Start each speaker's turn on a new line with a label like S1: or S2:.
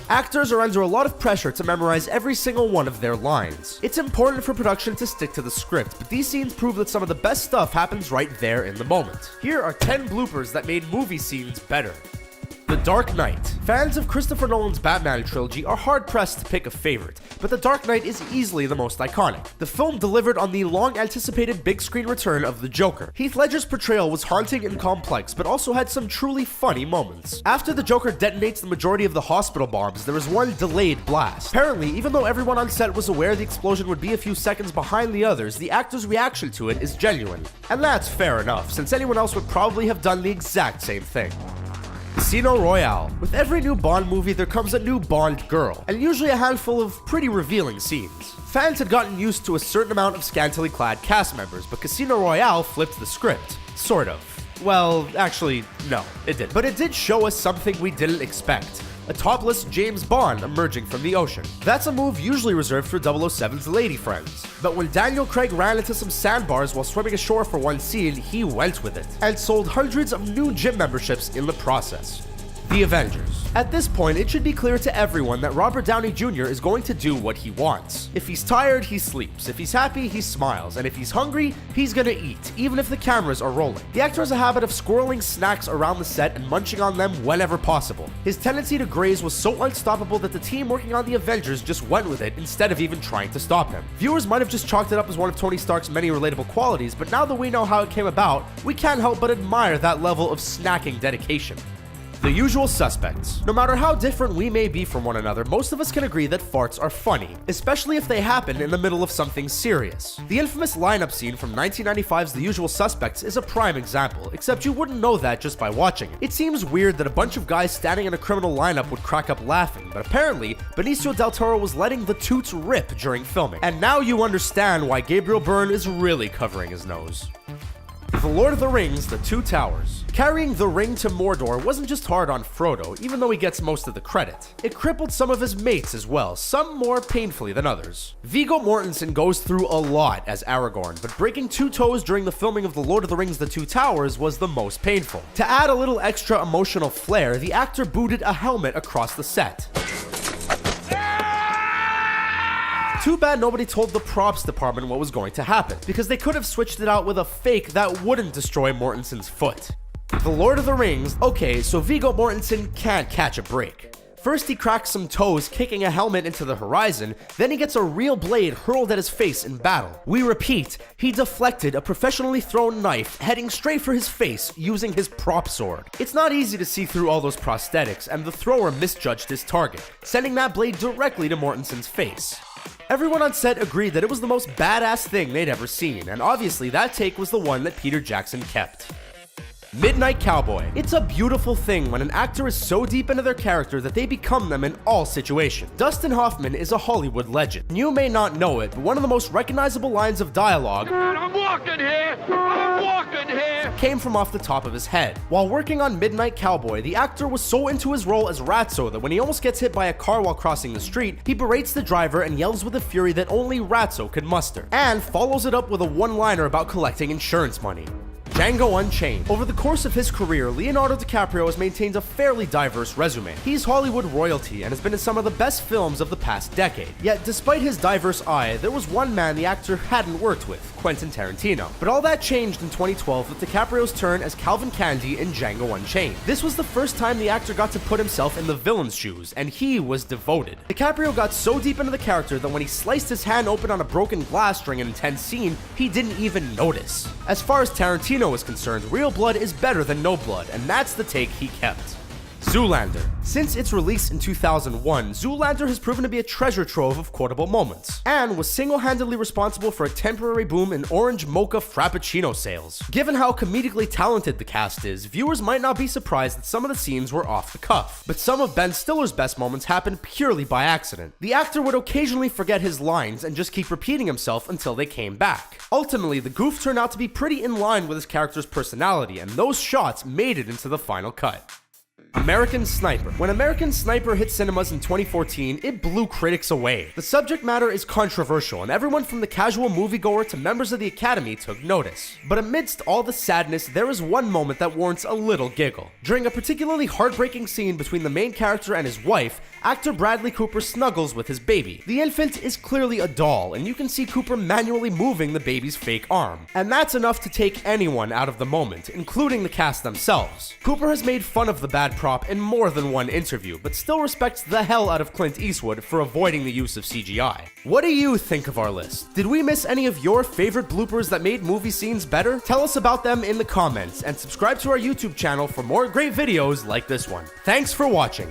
S1: Actors are under a lot of pressure to memorize every single one of their lines. It's important for production to stick to the script, but these scenes prove that some of the best stuff happens right there in the moment. Here are 10 bloopers that made movie scenes better. The Dark Knight. Fans of Christopher Nolan's Batman trilogy are hard-pressed to pick a favorite, but The Dark Knight is easily the most iconic. The film delivered on the long-anticipated big-screen return of the Joker. Heath Ledger's portrayal was haunting and complex, but also had some truly funny moments. After the Joker detonates the majority of the hospital bombs, there is one delayed blast. Apparently, even though everyone on set was aware the explosion would be a few seconds behind the others, the actor's reaction to it is genuine. And that's fair enough, since anyone else would probably have done the exact same thing. Casino Royale. With every new Bond movie, there comes a new Bond girl, and usually a handful of pretty revealing scenes. Fans had gotten used to a certain amount of scantily clad cast members, but Casino Royale flipped the script. Sort of. Well, actually, no, it didn't. But it did show us something we didn't expect. A topless James Bond emerging from the ocean. That's a move usually reserved for 007's lady friends. But when Daniel Craig ran into some sandbars while swimming ashore for one scene, he went with it, and sold hundreds of new gym memberships in the process. The Avengers. At this point, it should be clear to everyone that Robert Downey Jr. is going to do what he wants. If he's tired, he sleeps. If he's happy, he smiles. And if he's hungry, he's gonna eat, even if the cameras are rolling. The actor has a habit of squirreling snacks around the set and munching on them whenever possible. His tendency to graze was so unstoppable that the team working on the Avengers just went with it instead of even trying to stop him. Viewers might have just chalked it up as one of Tony Stark's many relatable qualities, but now that we know how it came about, we can't help but admire that level of snacking dedication. The usual suspects. No matter how different we may be from one another, most of us can agree that farts are funny, especially if they happen in the middle of something serious. The infamous lineup scene from 1995's The Usual Suspects is a prime example, except you wouldn't know that just by watching it. It seems weird that a bunch of guys standing in a criminal lineup would crack up laughing, but apparently, Benicio del Toro was letting the toots rip during filming. And now you understand why Gabriel Byrne is really covering his nose. The Lord of the Rings, The Two Towers. Carrying the ring to Mordor wasn't just hard on Frodo, even though he gets most of the credit. It crippled some of his mates as well, some more painfully than others. Viggo Mortensen goes through a lot as Aragorn, but breaking 2 toes during the filming of The Lord of the Rings, The Two Towers was the most painful. To add a little extra emotional flair, the actor booted a helmet across the set. Too bad nobody told the props department what was going to happen, because they could have switched it out with a fake that wouldn't destroy Mortensen's foot. The Lord of the Rings. Okay, so Viggo Mortensen can't catch a break. First he cracks some toes kicking a helmet into the horizon, then he gets a real blade hurled at his face in battle. We repeat, he deflected a professionally thrown knife heading straight for his face using his prop sword. It's not easy to see through all those prosthetics, and the thrower misjudged his target, sending that blade directly to Mortensen's face. Everyone on set agreed that it was the most badass thing they'd ever seen, and obviously that take was the one that Peter Jackson kept. Midnight Cowboy. It's a beautiful thing when an actor is so deep into their character that they become them in all situations. Dustin Hoffman is a Hollywood legend. You may not know it, but one of the most recognizable lines of dialogue, "I'm walking here! I'm walking here!" came from off the top of his head. While working on Midnight Cowboy, the actor was so into his role as Ratso that when he almost gets hit by a car while crossing the street, he berates the driver and yells with a fury that only Ratso could muster, and follows it up with a one-liner about collecting insurance money. Django Unchained. Over the course of his career, Leonardo DiCaprio has maintained a fairly diverse resume. He's Hollywood royalty and has been in some of the best films of the past decade. Yet, despite his diverse eye, there was one man the actor hadn't worked with, Quentin Tarantino. But all that changed in 2012 with DiCaprio's turn as Calvin Candy in Django Unchained. This was the first time the actor got to put himself in the villain's shoes, and he was devoted. DiCaprio got so deep into the character that when he sliced his hand open on a broken glass during an intense scene, he didn't even notice. As far as Tarantino is concerned, real blood is better than no blood, and that's the take he kept. Zoolander. Since its release in 2001, Zoolander has proven to be a treasure trove of quotable moments, and was single-handedly responsible for a temporary boom in orange mocha frappuccino sales. Given how comedically talented the cast is, viewers might not be surprised that some of the scenes were off the cuff, but some of Ben Stiller's best moments happened purely by accident. The actor would occasionally forget his lines and just keep repeating himself until they came back. Ultimately, the goof turned out to be pretty in line with his character's personality, and those shots made it into the final cut. American Sniper. When American Sniper hit cinemas in 2014, it blew critics away. The subject matter is controversial, and everyone from the casual moviegoer to members of the Academy took notice. But amidst all the sadness, there is one moment that warrants a little giggle. During a particularly heartbreaking scene between the main character and his wife, actor Bradley Cooper snuggles with his baby. The infant is clearly a doll, and you can see Cooper manually moving the baby's fake arm. And that's enough to take anyone out of the moment, including the cast themselves. Cooper has made fun of the bad prop in more than one interview, but still respects the hell out of Clint Eastwood for avoiding the use of CGI. What do you think of our list? Did we miss any of your favorite bloopers that made movie scenes better? Tell us about them in the comments, and subscribe to our YouTube channel for more great videos like this one. Thanks for watching.